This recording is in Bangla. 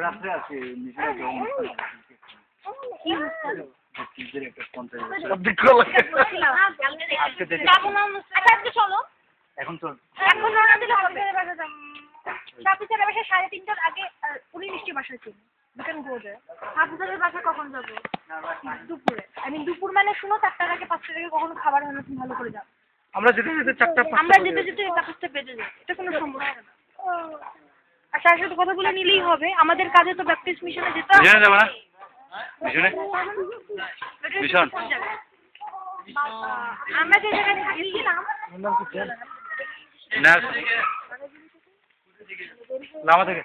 রাত্রে আছে এখন চল এখন রওনা দিলে হবে। 3:30টার আগে উনি নিশ্চয়ই বাসায় ছিল। বিকেল ঘুরে হাফিজের বাসায় কখন যাবো? দুপুরে। দুপুর মানে শুনো 4টার আগে 5টার আগে কখনো খাবার হলে তুমি ভালো করে যাও। আমরা যেতে যেতে 4টা আমরা যেতে যেতে 5টা বেজে যায়। এটা কোনো সমস্যা না। আর তার সাথে কথা বলে নিলেই হবে। আমাদের কাজে তো ব্যাপটিস্ট মিশনে যেতে হবে। মিশনে যাবে না? মিশনে? মিশন? আমরা যে জায়গায় থাকিছিলাম না লামা থেকে